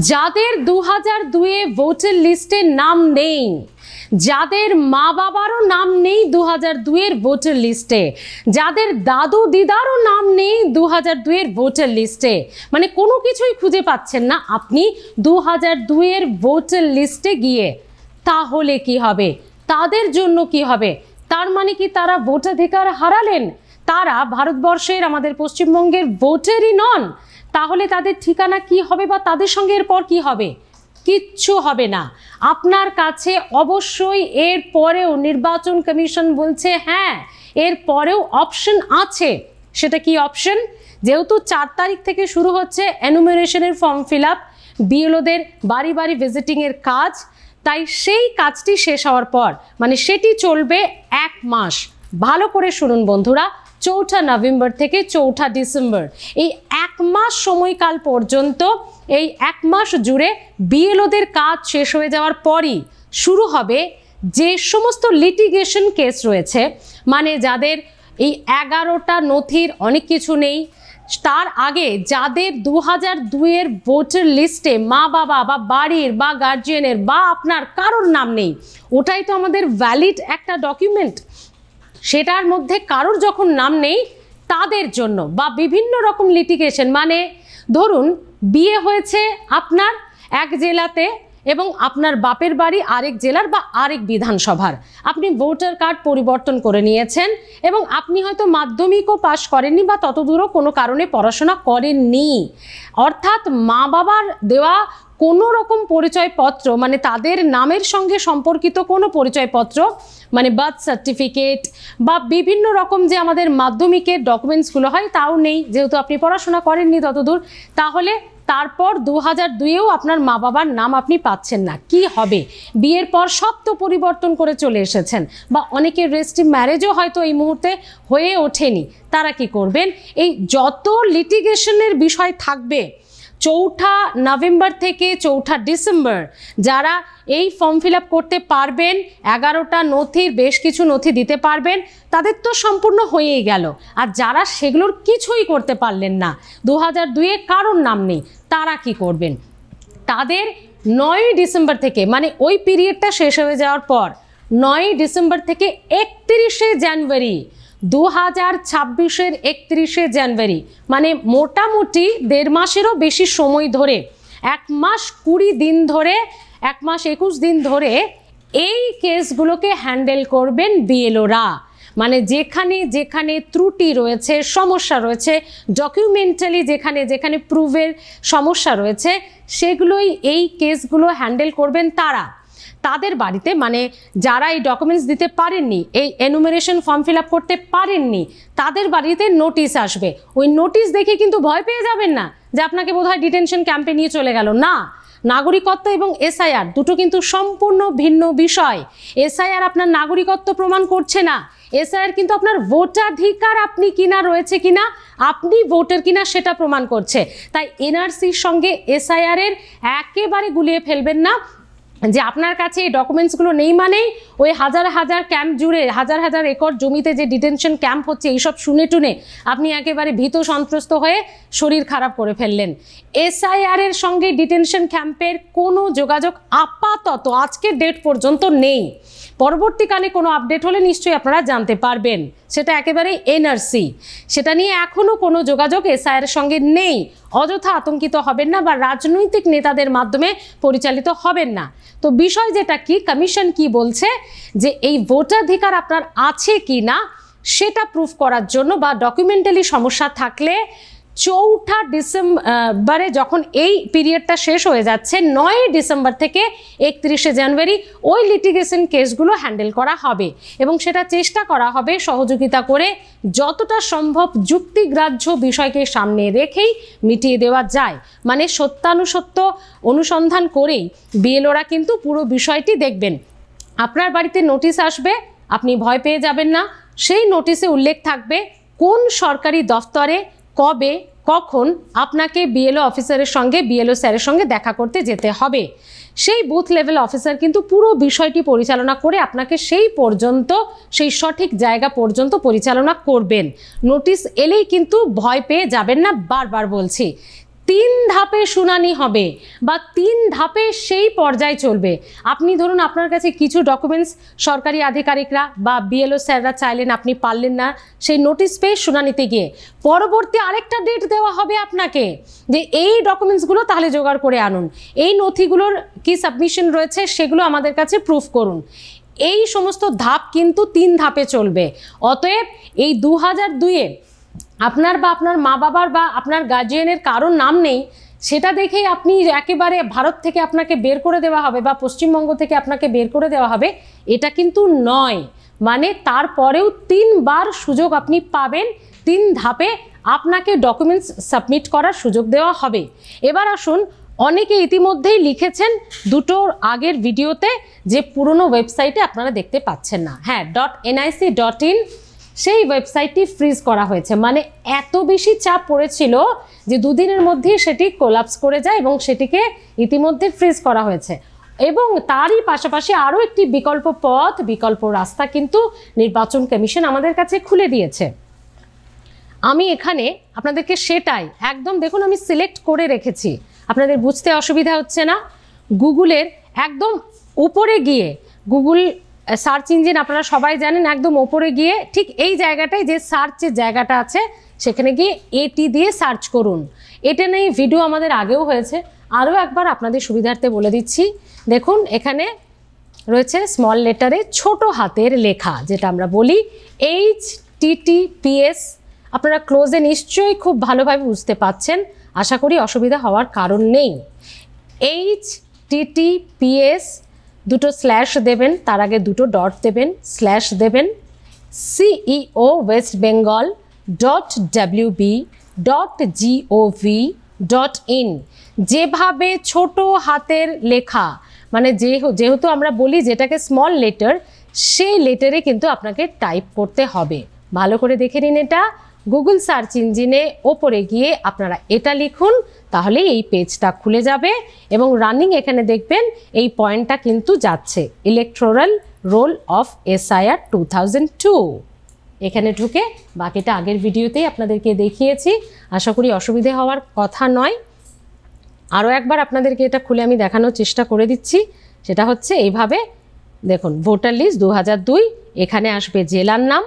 যাদের 2002-এ ভোটার লিস্টে নাম নেই, যাদের মা বাবারও নাম নেই 2002-এর ভোটার লিস্টে, যাদের দাদু দিদারও নাম নেই 2002-এর ভোটার লিস্টে, মানে কোনো কিছুই খুঁজে পাচ্ছেন না আপনি 2002-এর ভোটার লিস্টে গিয়ে, তাহলে কি হবে? তাদের জন্য কি হবে? তার মানে কি তারা ভোটাধিকার হারালেন? তারা ভারতবর্ষের, আমাদের পশ্চিমবঙ্গের ভোটারই নন? তাহলে তাদের ঠিকানা কি হবে বা তাদের সঙ্গে এরপর কি হবে? কিচ্ছু হবে না। আপনার কাছে অবশ্যই এর পরেও নির্বাচন কমিশন বলছে হ্যাঁ, এর পরেও অপশন আছে। সেটা কি অপশন? যেহেতু 4 তারিখ থেকে শুরু হচ্ছে এনুমারেশনের ফর্ম ফিল আপ, বিএলওদের বাড়ি বাড়ি ভিজিটিংয়ের কাজ, তাই সেই কাজটি শেষ হওয়ার পর, মানে সেটি চলবে 1 মাস। ভালো করে শুনুন বন্ধুরা, 4 নভেম্বর থেকে 4 ডিসেম্বর, এই 1 মাস সময়কাল পর্যন্ত, এই 1 মাস জুড়ে বিএলওদের কাজ শেষ হয়ে যাওয়ার পরই শুরু হবে যে সমস্ত লিটিগেশন কেস রয়েছে, মানে যাদের এই 11টা নথির অনেক কিছু নেই, তার আগে যাদের 2002-এর ভোটার লিস্টে মা বাবা বা বাড়ির বা গার্জিয়ানের বা আপনার কারোর নাম নেই, ওটাই তো আমাদের ভ্যালিড একটা ডকুমেন্ট। সেটার মধ্যে কারোর যখন নাম নেই, তাদের জন্য বা বিভিন্ন রকম লিটিগেশন, মানে ধরুন বিয়ে হয়েছে আপনার এক জেলাতে এবং আপনার বাপের বাড়ি আরেক জেলার বা আরেক বিধানসভার, আপনি ভোটার কার্ড পরিবর্তন করে নিয়েছেন এবং আপনি হয়তো মাধ্যমিকও পাশ করেননি বা ততদূরও কোনো কারণে পড়াশোনা করেননি, অর্থাৎ মা বাবার দেওয়া কোনো রকম পরিচয়পত্র, মানে তাদের নামের সঙ্গে সম্পর্কিত কোনো পরিচয়পত্র, মানে বার্থ সার্টিফিকেট বা বিভিন্ন রকম যে আমাদের মাধ্যমিকের ডকুমেন্টসগুলো হয়, তাও নেই, যেহেতু আপনি পড়াশোনা করেননি ততদূর, তাহলে তারপর 2002-এও আপনার মা বাবার নাম আপনি পাচ্ছেন না। কি হবে? বিয়ের পর সব তো পরিবর্তন করে চলে এসেছেন, বা অনেকের রেজিস্ট্রি ম্যারেজও হয়তো এই মুহূর্তে হয়ে ওঠেনি, তারা কি করবেন? এই যত লিটিগেশনের বিষয় থাকবে 4 নভেম্বর থেকে 4 ডিসেম্বর, যারা এই ফর্ম ফিল আপ করতে পারবেন, 11টা নথির বেশ কিছু নথি দিতে পারবেন, তাদের তো সম্পূর্ণ হয়েই গেল। আর যারা সেগুলোর কিছুই করতে পারলেন না, 2002-এ কারোর নাম নেই, তারা কি করবেন? তাদের 9 ডিসেম্বর থেকে, মানে ওই পিরিয়ডটা শেষ হয়ে যাওয়ার পর 9 ডিসেম্বর থেকে 31শে জানুয়ারি 2026-এর 31শে জানুয়ারি, মানে মোটামুটি 1.5 মাসেরও বেশি সময় ধরে, 1 মাস 20 দিন ধরে, 1 মাস 21 দিন ধরে এই কেসগুলোকে হ্যান্ডেল করবেন বিএলওরা। মানে যেখানে যেখানে ত্রুটি রয়েছে, সমস্যা রয়েছে, ডকুমেন্টালি যেখানে যেখানে প্রুভের সমস্যা রয়েছে, সেগুলোই এই কেসগুলো হ্যান্ডেল করবেন তারা। তাদের বাড়িতে, মানে যারা এই ডকুমেন্টস দিতে পারেননি, এই এনুমারেশন ফর্ম ফিল আপ করতে পারেননি, তাদের বাড়িতে নোটিশ আসবে। ওই নোটিশ দেখে কিন্তু ভয় পেয়ে যাবেন না যে আপনাকে বোধহয় ডিটেনশন ক্যাম্পে নিয়ে চলে গেল, না। নাগরিকত্ব এবং এসআইআর দুটো কিন্তু সম্পূর্ণ ভিন্ন বিষয়। এসআইআর আপনার নাগরিকত্ব প্রমাণ করছে না, এসআইআর কিন্তু আপনার ভোটাধিকার আপনি কিনা রয়েছে কিনা, আপনি ভোটার কিনা সেটা প্রমাণ করছে। তাই এনআরসির সঙ্গে এসআইআর এর একেবারে গুলিয়ে ফেলবেন না যে আপনার কাছে এই ডকুমেন্টসগুলো নেই, মানেই ওই হাজার হাজার ক্যাম্প জুড়ে, হাজার হাজার একর জমিতে যে ডিটেনশন ক্যাম্প হচ্ছে, এইসব শুনে টুনে আপনি একেবারে ভীত সন্ত্রস্ত হয়ে শরীর খারাপ করে ফেললেন। এসআইআর এর সঙ্গে ডিটেনশন ক্যাম্পের কোনো যোগাযোগ আপাতত আজকের ডেট পর্যন্ত নেই। পরবর্তীকালে কোনো আপডেট হলে নিশ্চয়ই আপনারা জানতে পারবেন, সেটা একেবারে এনআরসি, সেটা নিয়ে এখনও কোনো যোগাযোগ এসআইআর এর সঙ্গে নেই। অযথা আতঙ্কিত হবেন না বা রাজনৈতিক নেতাদের মাধ্যমে পরিচালিত হবেন না। তো বিষয় যেটা কি, কমিশন কি বলছে যে এই ভোটাধিকার আপনার আছে কি না সেটা প্রুফ করার জন্য, বা ডকুমেন্টালি সমস্যা থাকলে 4 ডিসেম্বরে যখন এই পিরিয়ডটা শেষ হয়ে যাচ্ছে, 9 ডিসেম্বর থেকে 31শে জানুয়ারি ওই লিটিগেশন কেসগুলো হ্যান্ডেল করা হবে এবং সেটা চেষ্টা করা হবে সহযোগিতা করে যতটা সম্ভব যুক্তিগ্রাহ্য বিষয়কে সামনে রেখেই মিটিয়ে দেওয়া যায়। মানে সত্যানুসত্য অনুসন্ধান করেই বিএলওরা কিন্তু পুরো বিষয়টি দেখবেন। আপনার বাড়িতে নোটিশ আসবে, আপনি ভয় পেয়ে যাবেন না। সেই নোটিশে উল্লেখ থাকবে কোন সরকারি দফতরে কবে কখন আপনাকে বিএলও অফিসারের সঙ্গে, বিএলও স্যারের সঙ্গে দেখা করতে যেতে হবে। সেই বুথ লেভেল অফিসার কিন্তু পুরো বিষয়টি পরিচালনা করে আপনাকে সেই পর্যন্ত, সেই সঠিক জায়গা পর্যন্ত পরিচালনা করবেন। নোটিশ এলেই কিন্তু ভয় পেয়ে যাবেন না, বারবার বলছি। তিন ধাপে শুনানি হবে বা তিন ধাপে সেই পর্যায়ে চলবে। আপনি ধরুন আপনার কাছে কিছু ডকুমেন্টস সরকারি আধিকারিকরা বা বিএলও স্যাররা চাইলেন, আপনি পারলেন না, সেই নোটিশ পেয়ে শুনানিতে গিয়ে পরবর্তী আরেকটা ডেট দেওয়া হবে আপনাকে যে এই ডকুমেন্টসগুলো তাহলে জোগাড় করে আনুন, এই নথিগুলোর কি সাবমিশন রয়েছে সেগুলো আমাদের কাছে প্রুফ করুন। এই সমস্ত ধাপ কিন্তু তিন ধাপে চলবে। অতএব এই 2002-এ আপনার বা আপনার মা বাবার বা আপনার গার্জিয়ানের কারোর নাম নেই, সেটা দেখেই আপনি একেবারে ভারত থেকে আপনাকে বের করে দেওয়া হবে বা পশ্চিমবঙ্গ থেকে আপনাকে বের করে দেওয়া হবে, এটা কিন্তু নয়। মানে তারপরেও 3 বার সুযোগ আপনি পাবেন, 3 ধাপে আপনাকে ডকুমেন্টস সাবমিট করার সুযোগ দেওয়া হবে। এবার আসুন, অনেকে ইতিমধ্যেই লিখেছেন দুটোর আগের ভিডিওতে যে পুরনো ওয়েবসাইটে আপনারা দেখতে পাচ্ছেন না, হ্যাঁ .nic.in সেই ওয়েবসাইটটি ফ্রিজ করা হয়েছে। মানে এত বেশি চাপ পড়েছিল যে দুদিনের মধ্যেই সেটি কোলাপস করে যায় এবং সেটিকে ইতিমধ্যে ফ্রিজ করা হয়েছে। এবং তারই পাশাপাশি আরও একটি বিকল্প পথ, বিকল্প রাস্তা কিন্তু নির্বাচন কমিশন আমাদের কাছে খুলে দিয়েছে। আমি এখানে আপনাদেরকে সেটাই একদম দেখুন, আমি সিলেক্ট করে রেখেছি, আপনাদের বুঝতে অসুবিধা হচ্ছে না। গুগলের একদম উপরে গিয়ে, গুগল সার্চ ইঞ্জিন আপনারা সবাই জানেন, একদম ওপরে গিয়ে ঠিক এই জায়গাটায় যে সার্চের জায়গাটা আছে সেখানে গিয়ে এটি দিয়ে সার্চ করুন। এটা নিয়ে ভিডিও আমাদের আগেও হয়েছে, আরও একবার আপনাদের সুবিধার্থে বলে দিচ্ছি। দেখুন এখানে রয়েছে স্মল লেটারে ছোট হাতের লেখা, যেটা আমরা বলি HTTPS। আপনারা ক্লোজে নিশ্চয়ই খুব ভালোভাবে বুঝতে পাচ্ছেন, আশা করি অসুবিধা হওয়ার কারণ নেই। HTTPS দুটো স্ল্যাশ দেবেন, তার আগে দুটো ডট দেবেন, স্ল্যাশ দেবেন ceo.wb.gov.in। যেভাবে ছোট হাতের লেখা, মানে যেহেতু আমরা বলি যেটাকে স্মল লেটার, সেই লেটারে কিন্তু আপনাকে টাইপ করতে হবে। ভালো করে দেখে নিন, এটা গুগল সার্চ ইঞ্জিনে ওপরে গিয়ে আপনারা এটা লিখুন, তাহলে এই পেজটা খুলে যাবে এবং রানিং এখানে দেখবেন এই পয়েন্টটা কিন্তু যাচ্ছে, ইলেকটোরাল রোল অফ SIR 2002। এখানে ঢুকে বাকিটা আগের ভিডিওতেই আপনাদেরকে দেখিয়েছি, আশা করি অসুবিধে হওয়ার কথা নয়। আরও একবার আপনাদেরকে এটা খুলে আমি দেখানোর চেষ্টা করে দিচ্ছি। সেটা হচ্ছে এইভাবে দেখুন, ভোটার লিস্ট 2002, এখানে আসবে জেলার নাম,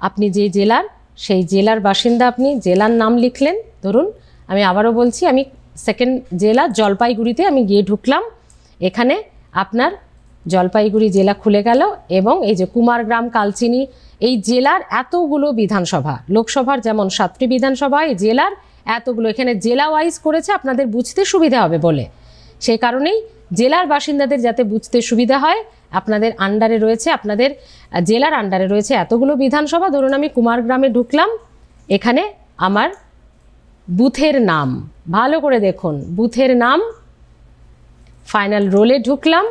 আপনি যে জেলার সেই জেলার বাসিন্দা, আপনি জেলার নাম লিখলেন। ধরুন আমি আবারও বলছি, আমি সেকেন্ড জেলা জলপাইগুড়িতে আমি গিয়ে ঢুকলাম, এখানে আপনার জলপাইগুড়ি জেলা খুলে গেল এবং এই যে কুমারগ্রাম, কালচিনি, এই জেলার এতগুলো বিধানসভা, লোকসভার যেমন 7টি বিধানসভা, এই জেলার এতগুলো, এখানে জেলা ওয়াইজ করেছে আপনাদের বুঝতে সুবিধা হবে বলে। সেই কারণেই জেলার বাসিন্দাদের যাতে বুঝতে সুবিধা হয়, আপনাদের আন্ডারে রয়েছে, আপনাদের জেলার আন্ডারে রয়েছে এতগুলো বিধানসভা। ধরুন আমি কুমারগ্রামে ঢুকলাম, এখানে আমার বুথের নাম, ভালো করে দেখুন, বুথের নাম, ফাইনাল রোলে ঢুকলাম,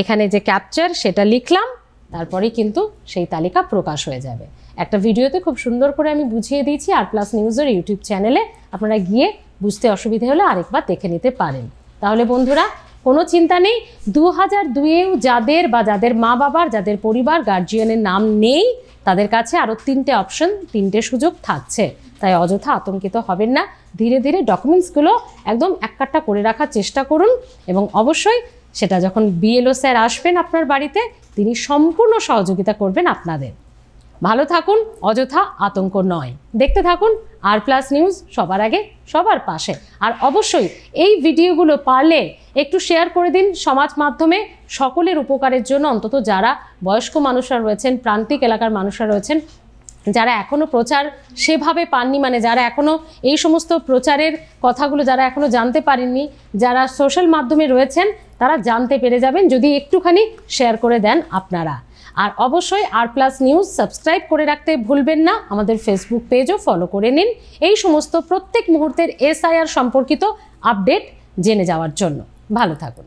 এখানে যে ক্যাপচার সেটা লিখলাম, তারপরে কিন্তু সেই তালিকা প্রকাশ হয়ে যাবে। একটা ভিডিওতে খুব সুন্দর করে আমি বুঝিয়ে দিয়েছি, আর প্লাস নিউজের ইউটিউব চ্যানেলে, আপনারা গিয়ে বুঝতে অসুবিধা হলে আরেকবার দেখে নিতে পারেন। তাহলে বন্ধুরা কোনো চিন্তা নেই, 2002-এও যাদের বা যাদের মা বাবার, যাদের পরিবার গার্জিয়ানের নাম নেই, তাদের কাছে আরও 3টে অপশন, 3টে সুযোগ থাকছে। তাই অযথা আতঙ্কিত হবেন না, ধীরে ধীরে ডকুমেন্টসগুলো একদম এক কাট্টা করে রাখার চেষ্টা করুন এবং অবশ্যই সেটা যখন বিএলও স্যার আসবেন আপনার বাড়িতে, তিনি সম্পূর্ণ সহযোগিতা করবেন আপনাদের। ভালো থাকুন, অযথা আতঙ্ক নয়। দেখতে থাকুন আর প্লাস নিউজ, সবার আগে সবার পাশে। আর অবশ্যই এই ভিডিওগুলো পারলে একটু শেয়ার করে দিন সমাজ মাধ্যমে, সকলের উপকারের জন্য। অন্তত যারা বয়স্ক মানুষরা রয়েছেন, প্রান্তিক এলাকার মানুষরা রয়েছেন, যারা এখনও প্রচার সেভাবে পাননি, মানে যারা এখনও এই সমস্ত প্রচারের কথাগুলো যারা এখনও জানতে পারেননি, যারা সোশ্যাল মাধ্যমে রয়েছেন, তারা জানতে পেরে যাবেন যদি একটুখানি শেয়ার করে দেন আপনারা। আর অবশ্যই আর প্লাস নিউজ সাবস্ক্রাইব করে রাখতে ভুলবেন না, আমাদের ফেসবুক পেজও ফলো করে নিন এই সমস্ত প্রত্যেক মুহূর্তের SIR সম্পর্কিত আপডেট জেনে যাওয়ার জন্য। ভালো থাকুন।